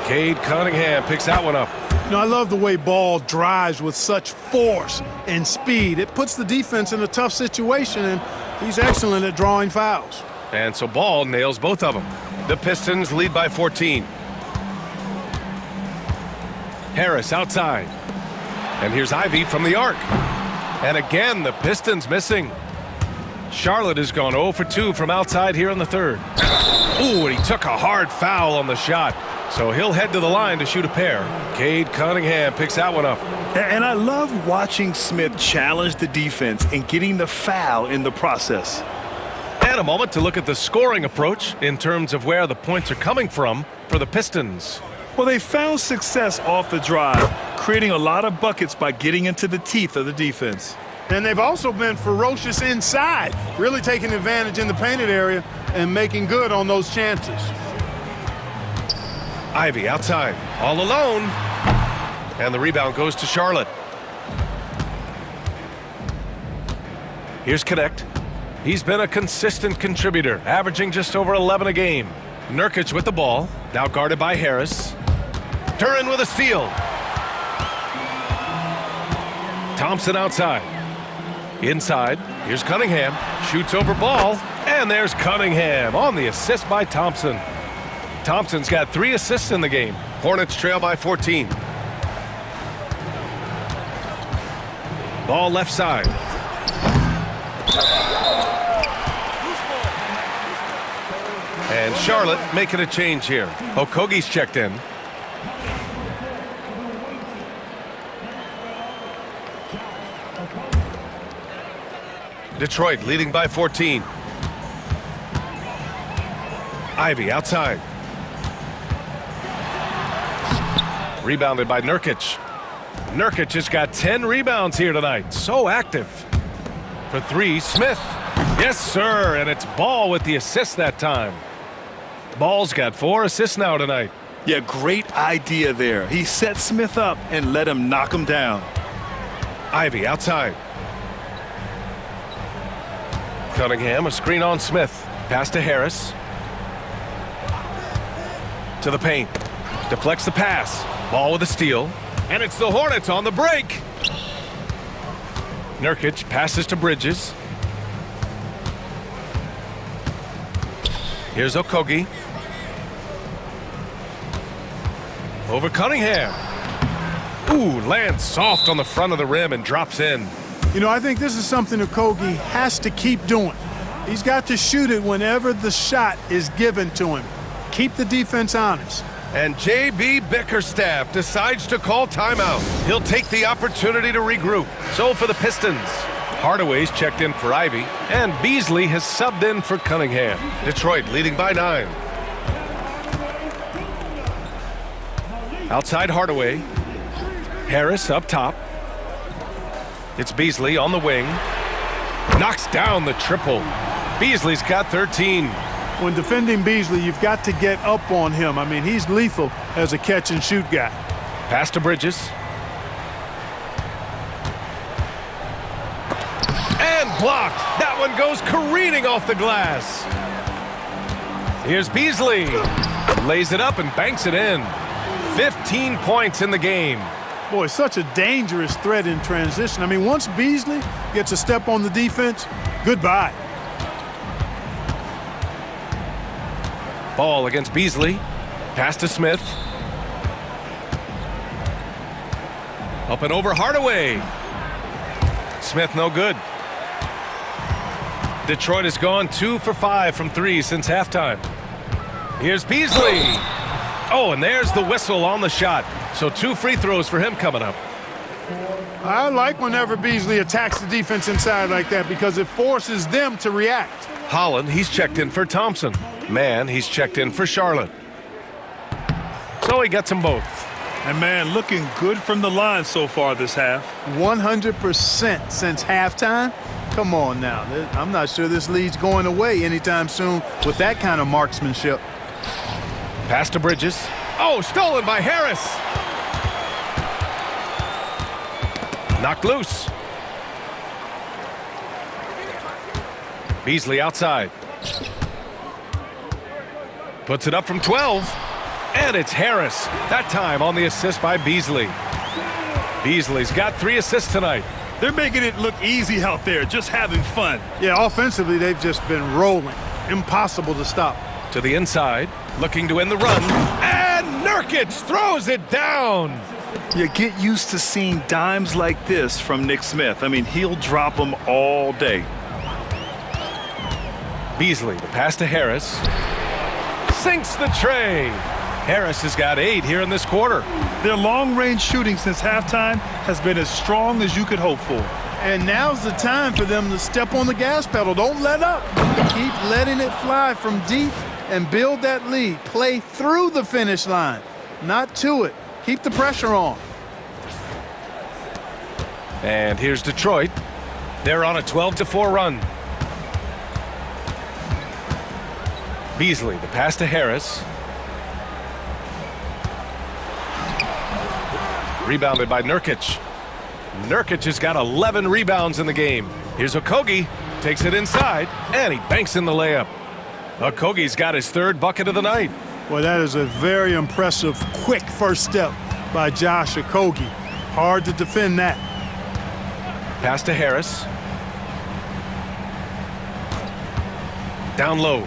Cade Cunningham picks that one up. You know, I love the way Ball drives with such force and speed. It puts the defense in a tough situation, and he's excellent at drawing fouls. And so Ball nails both of them. The Pistons lead by 14. Harris outside. And here's Ivy from the arc. And again, the Pistons missing. Charlotte has gone 0 for 2 from outside here in the third. Ooh, and he took a hard foul on the shot. So he'll head to the line to shoot a pair. Cade Cunningham picks that one up. And I love watching Smith challenge the defense and getting the foul in the process. And a moment to look at the scoring approach in terms of where the points are coming from for the Pistons. Well, they found success off the drive, creating a lot of buckets by getting into the teeth of the defense. And they've also been ferocious inside, really taking advantage in the painted area and making good on those chances. Ivy outside, all alone. And the rebound goes to Charlotte. Here's Connect. He's been a consistent contributor, averaging just over 11 a game. Nurkic with the ball, now guarded by Harris. Duran with a steal. Thompson outside. Inside, here's Cunningham. Shoots over Ball, and there's Cunningham on the assist by Thompson. Thompson's got 3 assists in the game. Hornets trail by 14. Ball left side. And Charlotte making a change here. Okogie's checked in. Detroit leading by 14. Ivy outside. Rebounded by Nurkic. Nurkic has got 10 rebounds here tonight. So active. For 3, Smith. Yes, sir, and it's Ball with the assist that time. Ball's got 4 assists now tonight. Yeah, great idea there. He set Smith up and let him knock him down. Ivy outside. Cunningham, a screen on Smith. Pass to Harris. To the paint. Deflects the pass. Ball with a steal. And it's the Hornets on the break. Nurkic passes to Bridges. Here's Okogie. Over Cunningham. Ooh, lands soft on the front of the rim and drops in. You know, I think this is something Okogie has to keep doing. He's got to shoot it whenever the shot is given to him. Keep the defense honest. And J.B. Bickerstaff decides to call timeout. He'll take the opportunity to regroup. So for the Pistons, Hardaway's checked in for Ivy, and Beasley has subbed in for Cunningham. Detroit leading by 9. Outside Hardaway. Harris up top. It's Beasley on the wing. Knocks down the triple. Beasley's got 13. When defending Beasley, you've got to get up on him. I mean, he's lethal as a catch-and-shoot guy. Pass to Bridges. And blocked. That one goes careening off the glass. Here's Beasley. Lays it up and banks it in. 15 points in the game. Boy, such a dangerous threat in transition. I mean, once Beasley gets a step on the defense, goodbye. Ball against Beasley. Pass to Smith. Up and over Hardaway. Smith no good. Detroit has gone 2 for 5 from 3 since halftime. Here's Beasley. Oh, and there's the whistle on the shot. So 2 free throws for him coming up. I like whenever Beasley attacks the defense inside like that because it forces them to react. Holland, he's checked in for Thompson. Man, he's checked in for Charlotte. So he gets them both. And man, looking good from the line so far this half. 100% since halftime. Come on now. I'm not sure this lead's going away anytime soon with that kind of marksmanship. Pass to Bridges. Oh, stolen by Harris. Knocked loose. Beasley outside. Puts it up from 12. And it's Harris. That time on the assist by Beasley. Beasley's got 3 assists tonight. They're making it look easy out there, just having fun. Yeah, offensively, they've just been rolling. Impossible to stop. To the inside, looking to end the run. And Nurkic throws it down. You get used to seeing dimes like this from Nick Smith. I mean, he'll drop them all day. Beasley, the pass to Harris. Sinks the tray. Harris has got 8 here in this quarter. Their long-range shooting since halftime has been as strong as you could hope for. And now's the time for them to step on the gas pedal. Don't let up. Keep letting it fly from deep and build that lead. Play through the finish line, not to it. Keep the pressure on. And here's Detroit. They're on a 12-4 run. Beasley, the pass to Harris. Rebounded by Nurkic. Nurkic has got 11 rebounds in the game. Here's Okogie. Takes it inside, and he banks in the layup. Okogie's got his 3rd bucket of the night. Well, that is a very impressive, quick first step by Josh Okogie. Hard to defend that. Pass to Harris. Down low.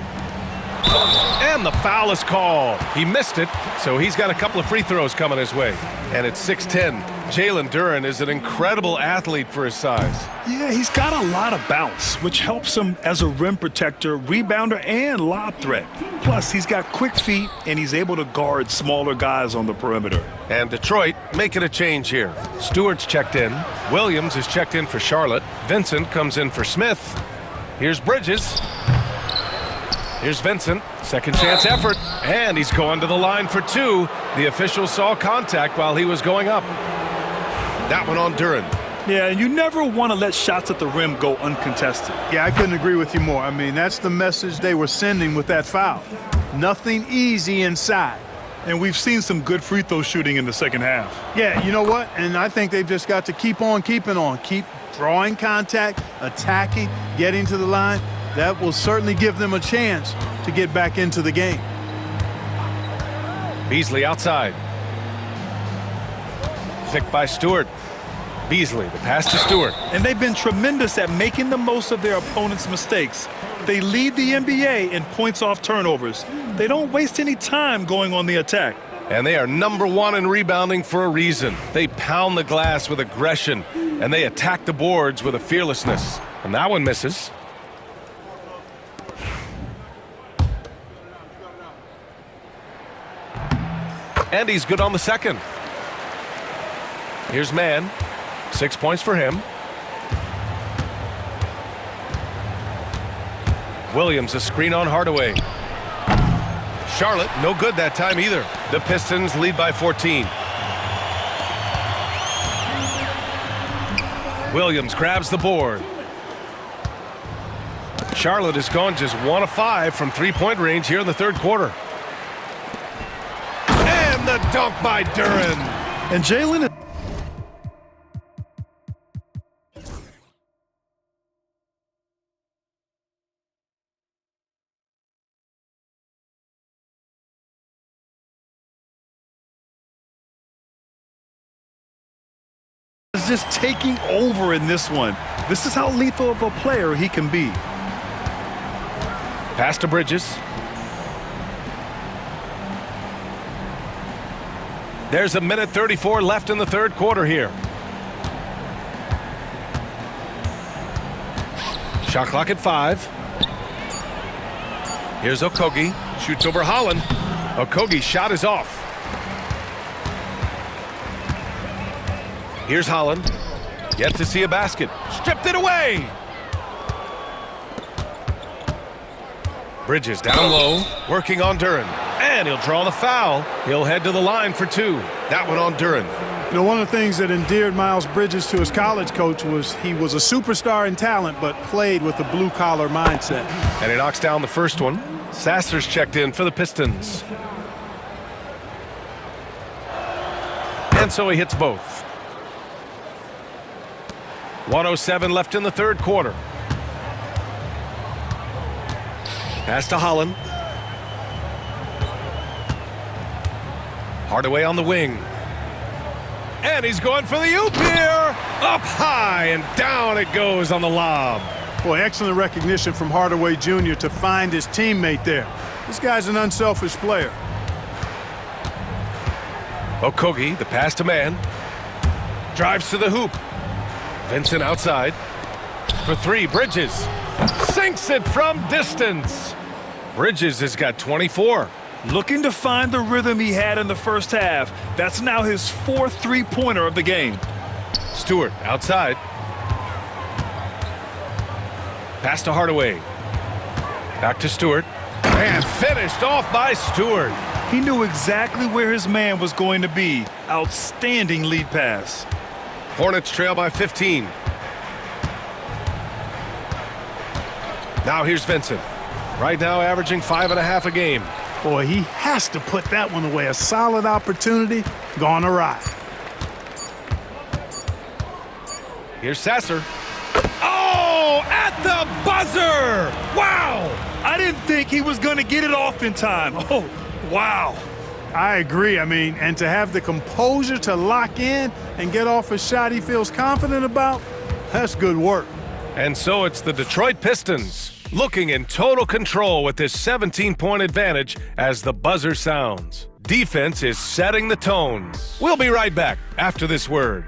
And the foul is called. He missed it, so he's got a couple of free throws coming his way. And it's 6-10. Jalen Duren is an incredible athlete for his size. Yeah, he's got a lot of bounce, which helps him as a rim protector, rebounder, and lob threat. Plus, he's got quick feet, and he's able to guard smaller guys on the perimeter. And Detroit making a change here. Stewart's checked in. Williams is checked in for Charlotte. Vincent comes in for Smith. Here's Bridges. Here's Vincent, second chance effort, and he's going to the line for 2. The official saw contact while he was going up. That one on Duren. Yeah, and you never want to let shots at the rim go uncontested. Yeah, I couldn't agree with you more. I mean, that's the message they were sending with that foul. Nothing easy inside. And we've seen some good free throw shooting in the second half. Yeah, you know what? And I think they've just got to keep on keeping on. Keep drawing contact, attacking, getting to the line. That will certainly give them a chance to get back into the game. Beasley outside. Picked by Stewart. Beasley, the pass to Stewart. And they've been tremendous at making the most of their opponent's mistakes. They lead the NBA in points off turnovers. They don't waste any time going on the attack. And they are #1 in rebounding for a reason. They pound the glass with aggression, and they attack the boards with a fearlessness. And that one misses. And he's good on the second. Here's Mann. 6 points for him. Williams, a screen on Hardaway. Charlotte, no good that time either. The Pistons lead by 14. Williams grabs the board. Charlotte has gone just 1 of 5 from 3-point range here in the 3rd quarter. And the dunk by Duren. And Jalen is just taking over in this one. This is how lethal of a player he can be. Pass to Bridges. There's 1:34 left in the 3rd quarter here. Shot clock at 5. Here's Okogie. Shoots over Holland. Okogie's shot is off. Here's Holland. Yet to see a basket. Stripped it away. Bridges down low, working on Duren. And he'll draw the foul. He'll head to the line for two. That one on Duren. You know, one of the things that endeared Miles Bridges to his college coach was he was a superstar in talent, but played with a blue-collar mindset. And he knocks down the first one. Sasser's checked in for the Pistons. And so he hits both. 1:07 left in the third quarter. Pass to Holland. Hardaway on the wing. And he's going for the oop here. Up high and down it goes on the lob. Boy, excellent recognition from Hardaway Jr. to find his teammate there. This guy's an unselfish player. Okogie, the pass to man. Drives to the hoop. Vincent outside. For three, Bridges. Sinks it from distance. Bridges has got 24. Looking to find the rhythm he had in the first half. That's now his fourth three-pointer of the game. Stewart outside. Pass to Hardaway. Back to Stewart. And finished off by Stewart. He knew exactly where his man was going to be. Outstanding lead pass. Hornets trail by 15. Now here's Vincent. Right now averaging 5.5 a game. Boy, he has to put that one away. A solid opportunity gone awry. Here's Sasser. Oh, at the buzzer! Wow! I didn't think he was going to get it off in time. Oh, wow. I agree. I mean, and to have the composure to lock in and get off a shot he feels confident about, that's good work. And so it's the Detroit Pistons looking in total control with this 17-point advantage as the buzzer sounds. Defense is setting the tone. We'll be right back after this word.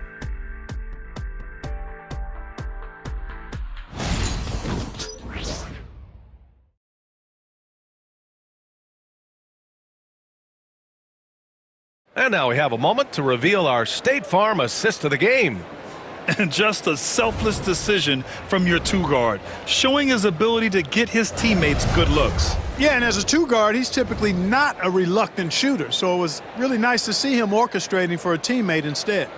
And now we have a moment to reveal our State Farm assist of the game. And just a selfless decision from your two-guard, showing his ability to get his teammates good looks. Yeah, and as a two-guard, he's typically not a reluctant shooter, so it was really nice to see him orchestrating for a teammate instead.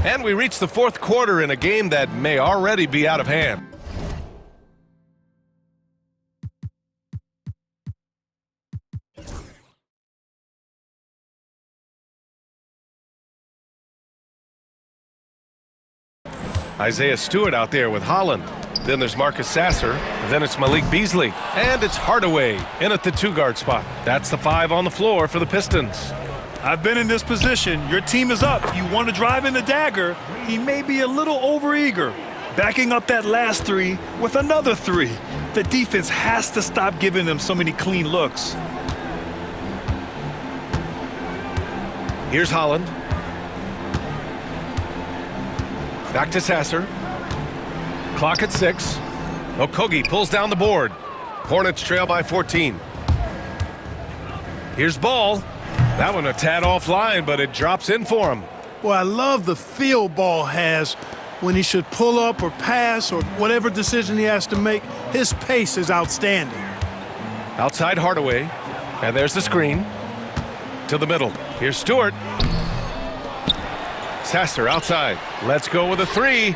And we reach the fourth quarter in a game that may already be out of hand. Isaiah Stewart out there with Holland. Then there's Marcus Sasser. Then it's Malik Beasley. And it's Hardaway in at the two-guard spot. That's the 5 on the floor for the Pistons. I've been in this position. Your team is up. You want to drive in the dagger. He may be a little overeager. Backing up that last three with another three. The defense has to stop giving them so many clean looks. Here's Holland. Back to Sasser. Clock at 6. Okogie pulls down the board. Hornets trail by 14. Here's Ball. That one a tad offline, but it drops in for him. Well, I love the feel Ball has when he should pull up or pass or whatever decision he has to make. His pace is outstanding. Outside Hardaway. And there's the screen. To the middle. Here's Stewart. Sasser outside. Let's go with a 3.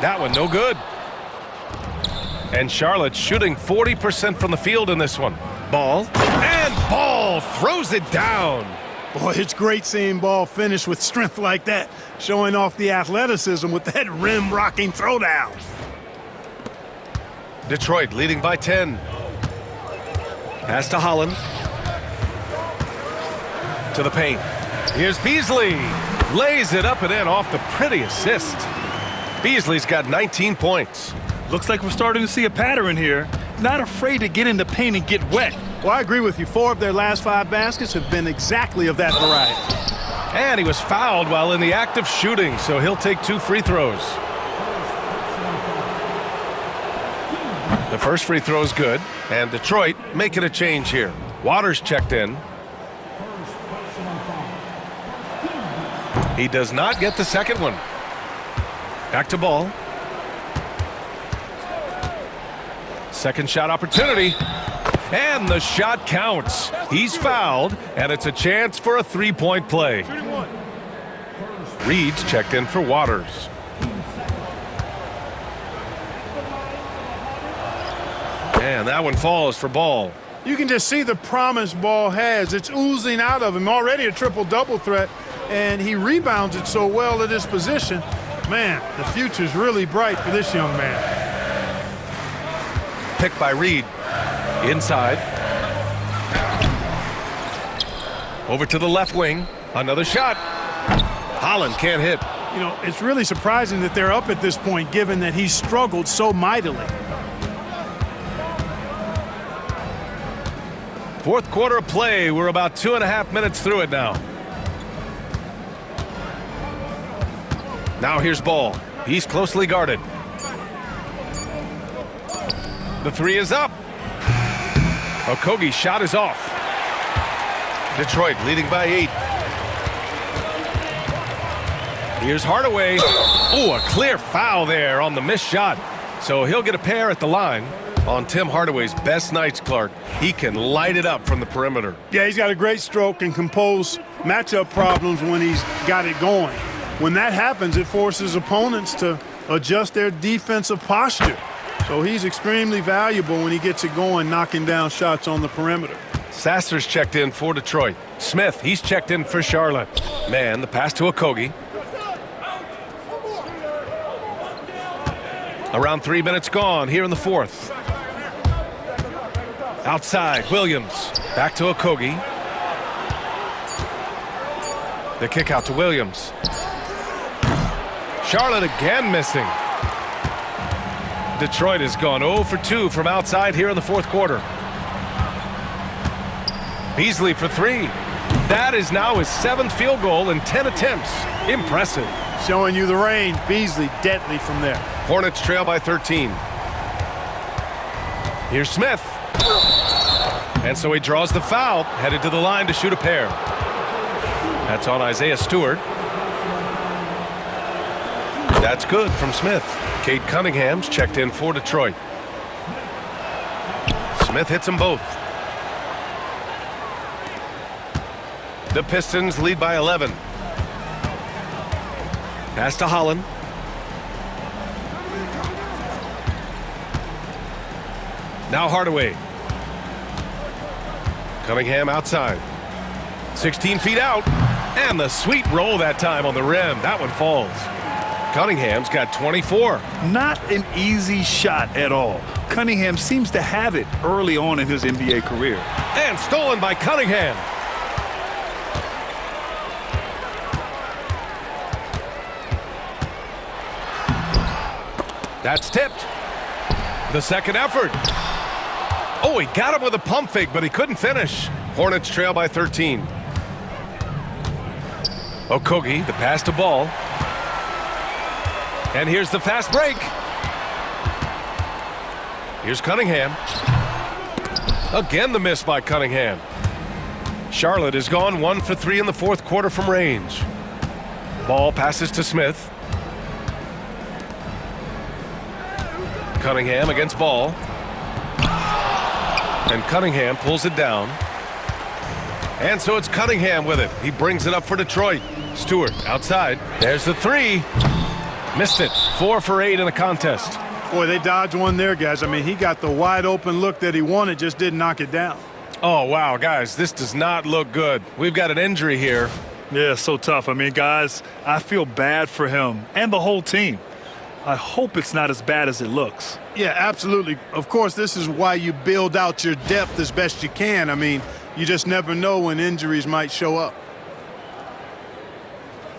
That one no good. And Charlotte shooting 40% from the field in this one. Ball. And Ball throws it down. Boy, it's great seeing Ball finish with strength like that, showing off the athleticism with that rim-rocking throwdown. Detroit leading by 10. Pass to Holland. To the paint. Here's Beasley. Lays it up and in off the pretty assist. Beasley's got 19 points. Looks like we're starting to see a pattern here. Not afraid to get in the paint and get wet. Well, I agree with you. 4 of their last 5 baskets have been exactly of that variety. And he was fouled while in the act of shooting, so he'll take 2 free throws. The first free throw is good, and Detroit making a change here. Waters checked in. He does not get the second one. Back to Ball. Second shot opportunity. And the shot counts. He's fouled, and it's a chance for a three-point play. Reed's checked in for Waters. And that one falls for Ball. You can just see the promise Ball has. It's oozing out of him. Already a triple-double threat, and he rebounds it so well at his position. Man, the future's really bright for this young man. Picked by Reed. Inside. Over to the left wing. Another shot. Holland can't hit. You know, it's really surprising that they're up at this point, given that he's struggled so mightily. Fourth quarter of play. We're about 2.5 minutes through it now. Now here's Ball. He's closely guarded. The three is up. Okogie's shot is off. Detroit leading by 8. Here's Hardaway. Oh, a clear foul there on the missed shot. So he'll get a pair at the line. On Tim Hardaway's best nights, Clark, he can light it up from the perimeter. Yeah, he's got a great stroke and compose matchup problems when he's got it going. When that happens, it forces opponents to adjust their defensive posture. So he's extremely valuable when he gets it going, knocking down shots on the perimeter. Sasser's checked in for Detroit. Smith, he's checked in for Charlotte. Man, the pass to Okogie. Around 3 minutes gone here in the fourth. Outside, Williams. Back to Okogie. The kick out to Williams. Charlotte again missing. Detroit has gone 0 for 2 from outside here in the fourth quarter. Beasley for 3. That is now his 7th field goal in 10 attempts. Impressive. Showing you the range. Beasley deadly from there. Hornets trail by 13. Here's Smith. And so he draws the foul, headed to the line to shoot a pair. That's on Isaiah Stewart. That's good from Smith. Cade Cunningham's checked in for Detroit. Smith hits them both. The Pistons lead by 11. Pass to Holland. Now Hardaway. Cunningham outside. 16 feet out. And the sweet roll that time on the rim. That one falls. Cunningham's got 24. Not an easy shot at all. Cunningham seems to have it early on in his NBA career. And stolen by Cunningham. That's tipped. The second effort. Oh, he got him with a pump fake, but he couldn't finish. Hornets trail by 13. Okogie, the pass to Ball. And here's the fast break. Here's Cunningham. Again the miss by Cunningham. Charlotte has gone 1 for 3 in the fourth quarter from range. Ball passes to Smith. Cunningham against Ball. And Cunningham pulls it down. And so it's Cunningham with it. He brings it up for Detroit. Stewart outside. There's the three. Missed it. 4 for 8 in the contest. Boy, they dodged one there, guys. I mean, he got the wide open look that he wanted, just didn't knock it down. Oh, wow, guys, this does not look good. We've got an injury here. Yeah, so tough. I mean, guys, I feel bad for him and the whole team. I hope it's not as bad as it looks. Yeah, absolutely. Of course, this is why you build out your depth as best you can. I mean, you just never know when injuries might show up.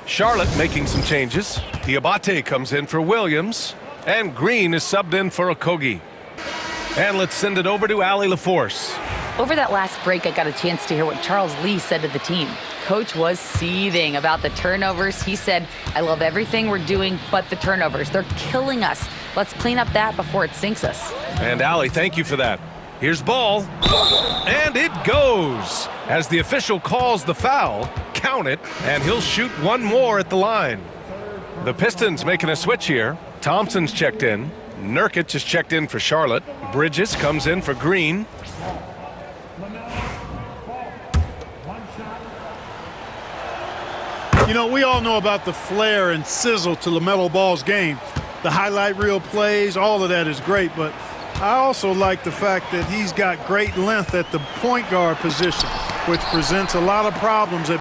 Charlotte making some changes. Diabate comes in for Williams. And Green is subbed in for Okogie. And let's send it over to Allie LaForce. Over that last break, I got a chance to hear what Charles Lee said to the team. Coach was seething about the turnovers. He said, I love everything we're doing but the turnovers. They're killing us. Let's clean up that before it sinks us. And Allie, thank you for that. Here's Ball. And it goes. As the official calls the foul, count it, and he'll shoot one more at the line. The Pistons making a switch here. Thompson's checked in. Nurkic is checked in for Charlotte. Bridges comes in for Green. You know, we all know about the flair and sizzle to LaMelo Ball's game. The highlight reel plays, all of that is great, but I also like the fact that he's got great length at the point guard position, which presents a lot of problems at